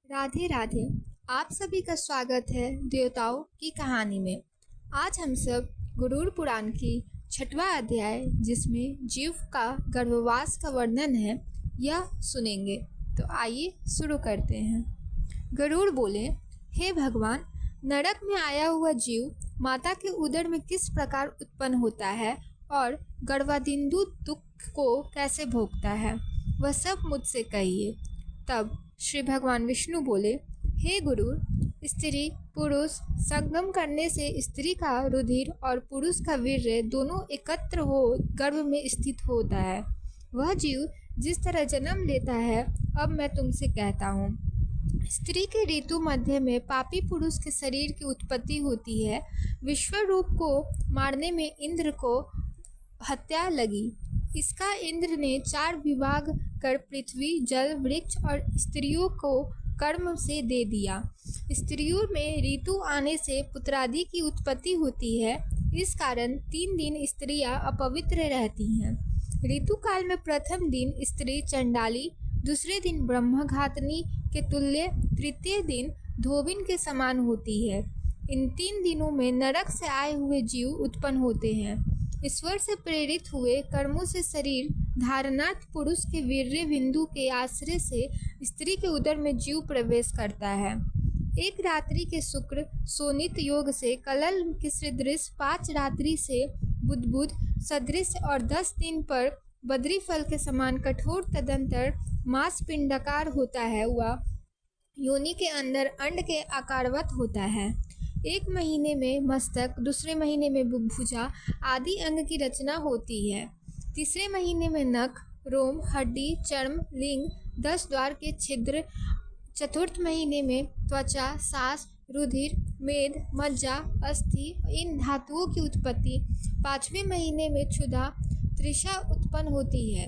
राधे राधे। आप सभी का स्वागत है देवताओं की कहानी में। आज हम सब गरुड़ पुराण की 6वां अध्याय, जिसमें जीव का गर्भवास का वर्णन है, यह सुनेंगे। तो आइए शुरू करते हैं। गरुड़ बोले, हे भगवान, नरक में आया हुआ जीव माता के उदर में किस प्रकार उत्पन्न होता है और गर्भादिन्दु दुख को कैसे भोगता है, वह सब मुझसे कहिए। तब श्री भगवान विष्णु बोले, हे गुरु, स्त्री पुरुष संगम करने से स्त्री का रुधिर और पुरुष का वीर्य दोनों एकत्र हो गर्भ में स्थित होता है। वह जीव जिस तरह जन्म लेता है, अब मैं तुमसे कहता हूँ। स्त्री के ऋतु मध्य में पापी पुरुष के शरीर की उत्पत्ति होती है। विश्वरूप को मारने में इंद्र को हत्या लगी। इसका इंद्र ने 4 विभाग कर पृथ्वी, जल, वृक्ष और स्त्रियों को कर्म से दे दिया। स्त्रियों में ऋतु आने से पुत्रादि की उत्पत्ति होती है। इस कारण 3 दिन स्त्रियां अपवित्र रहती हैं। ऋतु काल में प्रथम दिन स्त्री चंडाली, दूसरे दिन ब्रह्मघातनी के तुल्य, तृतीय दिन धोबिन के समान होती है। इन 3 दिनों में नरक से आए हुए जीव उत्पन्न होते हैं। ईश्वर से प्रेरित हुए कर्मों से शरीर धारनार्थ पुरुष के वीर्य बिंदु के आश्रय से स्त्री के उदर में जीव प्रवेश करता है। एक रात्रि के शुक्र शोणित योग से कलल के सदृश, 5 रात्रि से बुद्बुद सदृश और 10 दिन पर बद्री फल के समान कठोर, तदंतर मांस पिंडाकार होता है। वह योनि के अंदर अंड के आकारवत होता है। 1 महीने में मस्तक, दूसरे महीने में भुजा आदि अंग की रचना होती है। तीसरे महीने में नख, रोम, हड्डी, चर्म, लिंग, 10 द्वार के छिद्र। चतुर्थ महीने में त्वचा, सांस, रुधिर, मेद, मज्जा, अस्थि, इन धातुओं की उत्पत्ति। 5वें महीने में क्षुधा, तृषा उत्पन्न होती है।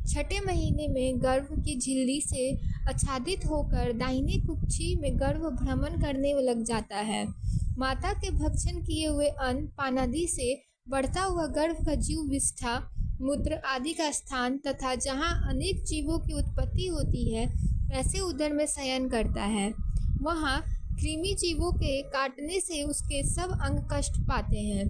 6ठे महीने में गर्भ की झिल्ली से आच्छादित होकर दाहिने कुक्षी में गर्भ भ्रमण करने लग जाता है। माता के भक्षण किए हुए अन्न पानादि से बढ़ता हुआ गर्भ का जीव विष्ठा, मूत्र आदि का स्थान तथा जहाँ अनेक जीवों की उत्पत्ति होती है, ऐसे उदर में शयन करता है। वहाँ कृमि जीवों के काटने से उसके सब अंग कष्ट पाते हैं।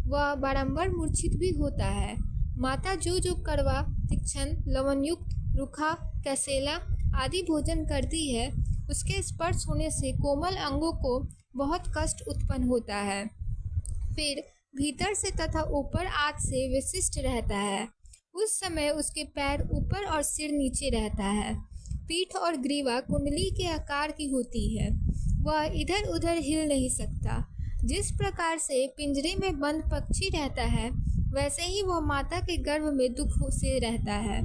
वह बारंबार मूर्छित भी होता है। माता जो जो कड़वा, तीक्ष्ण, लवणयुक्त, रूखा, कैसेला आदि भोजन करती है, उसके स्पर्श होने से कोमल अंगों को बहुत कष्ट उत्पन्न होता है। फिर भीतर से तथा ऊपर आंत से विशिष्ट रहता है। उस समय उसके पैर ऊपर और सिर नीचे रहता है। पीठ और ग्रीवा कुंडली के आकार की होती है। वह इधर उधर हिल नहीं सकता। जिस प्रकार से पिंजरे में बंद पक्षी रहता है, वैसे ही वह माता के गर्भ में दुख से रहता है।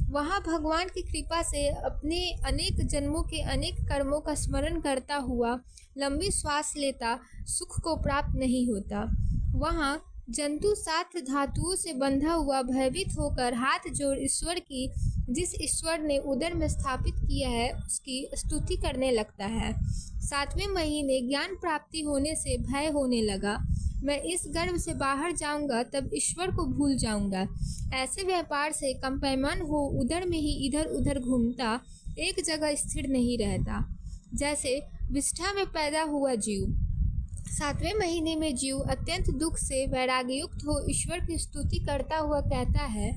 वहाँ भगवान की कृपा से अपने अनेक जन्मों के अनेक कर्मों का स्मरण करता हुआ लंबी श्वास लेता सुख को प्राप्त नहीं होता। वहाँ जंतु 7 धातुओं से बंधा हुआ भयभीत होकर हाथ जोड़ ईश्वर की, जिस ईश्वर ने उदर में स्थापित किया है, उसकी स्तुति करने लगता है। 7वें महीने ज्ञान प्राप्ति होने से भय होने लगा। मैं इस गर्भ से बाहर जाऊंगा, तब ईश्वर को भूल जाऊंगा। ऐसे व्यापार से कंपायमान हो उदर में ही इधर उधर घूमता, एक जगह स्थिर नहीं रहता, जैसे विष्ठा में पैदा हुआ जीव। 7वें महीने में जीव अत्यंत दुख से वैराग्ययुक्त हो ईश्वर की स्तुति करता हुआ कहता है,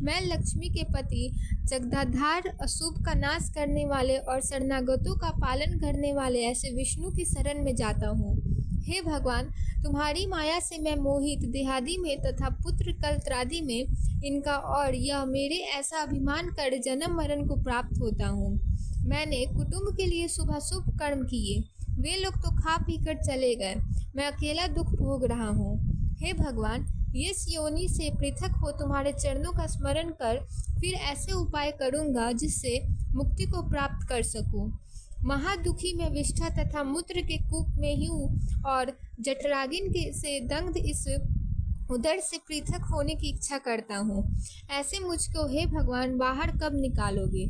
मैं लक्ष्मी के पति, जगदाधार, अशुभ का नाश करने वाले और शरणागतों का पालन करने वाले ऐसे विष्णु की शरण में जाता हूँ। हे भगवान, तुम्हारी माया से मैं मोहित देहादि में तथा पुत्र कलत्रादि में इनका और यह मेरे ऐसा अभिमान कर जन्म मरण को प्राप्त होता हूँ। मैंने कुटुंब के लिए शुभाशुभ कर्म किए, वे लोग तो खा पी कर चले गए, मैं अकेला दुख भोग रहा हूँ। हे भगवान, इस योनि से पृथक हो तुम्हारे चरणों का स्मरण कर फिर ऐसे उपाय करूँगा जिससे मुक्ति को प्राप्त कर सकूँ। महादुखी में विष्ठा तथा मूत्र के कूप में हूँ और जठरागिन के से दग्ध इस उदर से पृथक होने की इच्छा करता हूँ। ऐसे मुझको हे भगवान बाहर कब निकालोगे?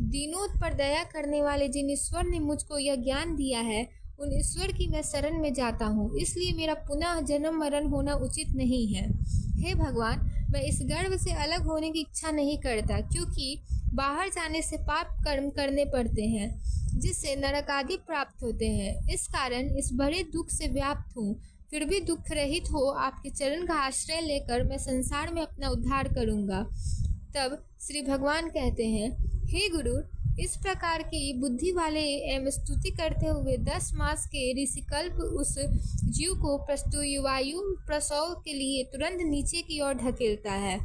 दीनों पर दया करने वाले जिन ईश्वर ने मुझको यह ज्ञान दिया है, उन ईश्वर की मैं शरण में जाता हूँ, इसलिए मेरा पुनः जन्म मरण होना उचित नहीं है। हे भगवान, मैं इस गर्भ से अलग होने की इच्छा नहीं करता, क्योंकि बाहर जाने से पाप कर्म करने पड़ते हैं, जिससे नरक आदि प्राप्त होते हैं। इस कारण इस बड़े दुख से व्याप्त हूँ, फिर भी दुख रहित हो आपके चरण का आश्रय लेकर मैं संसार में अपना उद्धार करूँगा। तब श्री भगवान कहते हैं, हे गुरु, इस प्रकार की बुद्धि वाले एवं स्तुति करते हुए 10 मास के ऋषिकल्प उस जीव को प्रस्तुवायु प्रसव के लिए तुरंत नीचे की ओर ढकेलता है।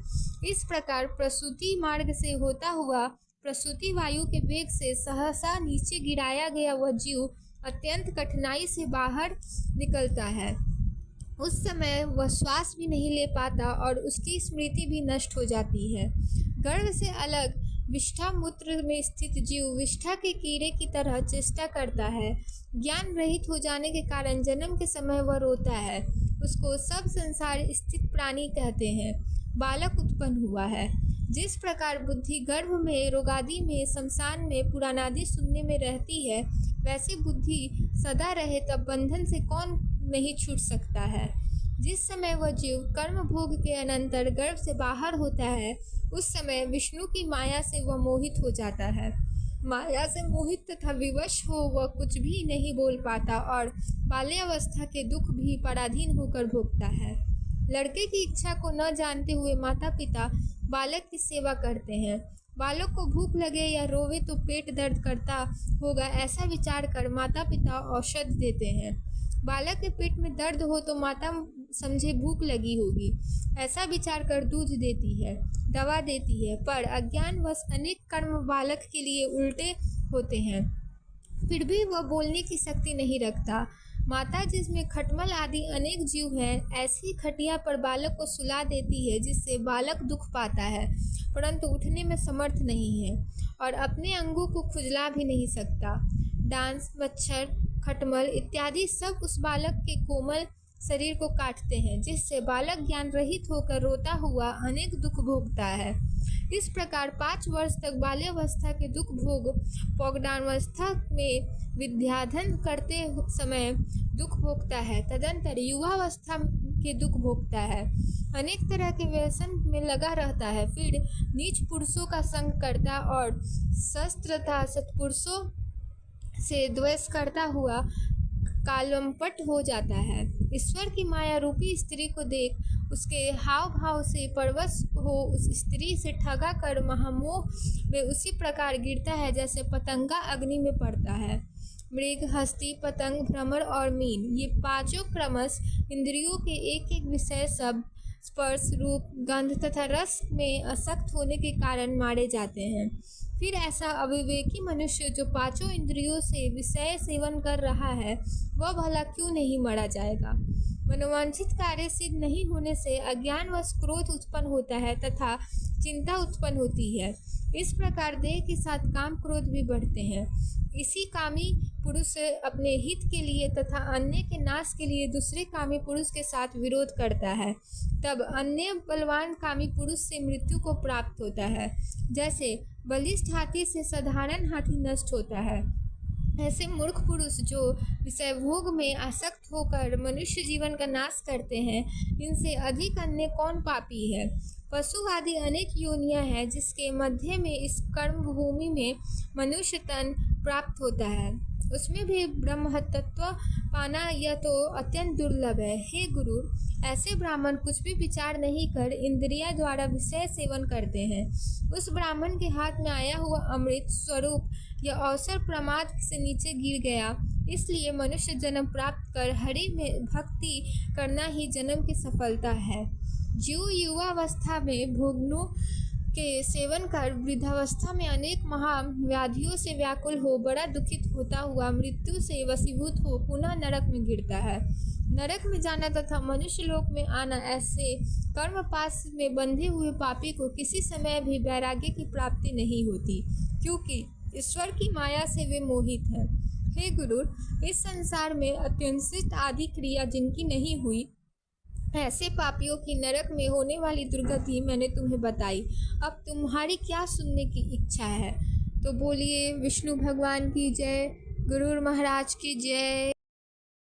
इस प्रकार प्रसूति मार्ग से होता हुआ प्रसूति वायु के वेग से सहसा नीचे गिराया गया वह जीव अत्यंत कठिनाई से बाहर निकलता है। उस समय वह श्वास भी नहीं ले पाता और उसकी स्मृति भी नष्ट हो जाती है। गर्भ से अलग विष्ठा मूत्र में स्थित जीव विष्ठा के कीड़े की तरह चेष्टा करता है। ज्ञान रहित हो जाने के कारण जन्म के समय वह रोता है। उसको सब संसार स्थित प्राणी कहते हैं। बालक उत्पन्न हुआ है। जिस प्रकार बुद्धि गर्भ में, रोगादि में, शमशान में, पुराणादि सुनने में रहती है, वैसी बुद्धि सदा रहे तब बंधन से कौन नहीं छूट सकता है। जिस समय वह जीव कर्म भोग के अनंतर गर्भ से बाहर होता है, उस समय विष्णु की माया से वह मोहित हो जाता है। माया से मोहित तथा विवश हो वह कुछ भी नहीं बोल पाता और बाल्यावस्था के दुख भी पराधीन होकर भोगता है। लड़के की इच्छा को न जानते हुए माता पिता बालक की सेवा करते हैं। बालक को भूख लगे या रोवे तो पेट दर्द करता होगा, ऐसा विचार कर माता पिता औषध देते हैं। बालक के पेट में दर्द हो तो माता समझे भूख लगी होगी, ऐसा विचार कर दूध देती है, दवा देती है, पर अज्ञानवश अनेक कर्म बालक के लिए उल्टे होते हैं, फिर भी वह बोलने की शक्ति नहीं रखता। माता जिसमें खटमल आदि अनेक जीव हैं, ऐसी खटिया पर बालक को सुला देती है, जिससे बालक दुख पाता है, परंतु उठने में समर्थ नहीं है और अपने अंगों को खुजला भी नहीं सकता। डांस, मच्छर, खटमल इत्यादि सब उस बालक के कोमल शरीर को काटते हैं, जिससे बालक ज्ञान रहित होकर रोता हुआ अनेक दुख भोगता है। इस प्रकार 5 वर्ष तक बाल्यावस्था के दुख भोग, पौगडावस्था में विद्याधन करते समय दुख भोगता है, तदंतर युवावस्था के दुख भोगता है, अनेक तरह के व्यसन में लगा रहता है, फिर नीच पुरुषों का संग करता और शस्त्रता सत्पुरुषों से द्वेष करता हुआ कालमपट हो जाता है। ईश्वर की माया रूपी स्त्री को देख उसके हाव भाव से परवश हो उस स्त्री से ठगा कर महामोह में उसी प्रकार गिरता है जैसे पतंगा अग्नि में पड़ता है। मृग, हस्ती, पतंग, भ्रमर और मीन, ये 5 क्रमश इंद्रियों के एक एक विषय, शब्द, स्पर्श, रूप, गंध तथा रस में आसक्त होने के कारण मारे जाते हैं। फिर ऐसा अविवेकी मनुष्य जो 5 इंद्रियों से विषय सेवन कर रहा है, वह भला क्यों नहीं मारा जाएगा। मनोवांछित कार्य सिद्ध नहीं होने से अज्ञानवश क्रोध उत्पन्न होता है तथा चिंता उत्पन्न होती है। इस प्रकार देह के साथ काम क्रोध भी बढ़ते हैं। इसी कामी पुरुष अपने हित के लिए तथा अन्य के नाश के लिए दूसरे कामी पुरुष के साथ विरोध करता है। तब अन्य बलवान कामी पुरुष से मृत्यु को प्राप्त होता है। जैसे बलिष्ठ हाथी से साधारण हाथी नष्ट होता है, ऐसे मूर्ख पुरुष जो विषय भोग में आसक्त होकर मनुष्य जीवन का नाश करते हैं, इनसे अधिक अन्य कौन पापी है। पशु आदि अनेक योनियां हैं, जिसके मध्य में इस कर्म भूमि में मनुष्य तन प्राप्त होता है, उसमें भी ब्रह्मतत्व पाना यह तो अत्यंत दुर्लभ है। हे गुरु, ऐसे ब्राह्मण कुछ भी विचार नहीं कर इंद्रिया द्वारा विषय सेवन करते हैं। उस ब्राह्मण के हाथ में आया हुआ अमृत स्वरूप यह अवसर प्रमाद से नीचे गिर गया, इसलिए मनुष्य जन्म प्राप्त कर हरि में भक्ति करना ही जन्म की सफलता है। जो युवावस्था में भोगनों के सेवन कर वृद्धावस्था में अनेक महाव्याधियों से व्याकुल हो बड़ा दुखित होता हुआ मृत्यु से वशीभूत हो पुनः नरक में गिरता है। नरक में जाना तथा मनुष्य लोक में आना, ऐसे कर्म पाश में बंधे हुए पापी को किसी समय भी वैराग्य की प्राप्ति नहीं होती, क्योंकि ईश्वर की माया से वे मोहित हैं। हे गुरु, इस संसार में अत्युन्नत आदि क्रिया जिनकी नहीं हुई, ऐसे पापियों की नरक में होने वाली दुर्गति मैंने तुम्हें बताई। अब तुम्हारी क्या सुनने की इच्छा है? तो बोलिए विष्णु भगवान की जय, गुरु महाराज की जय।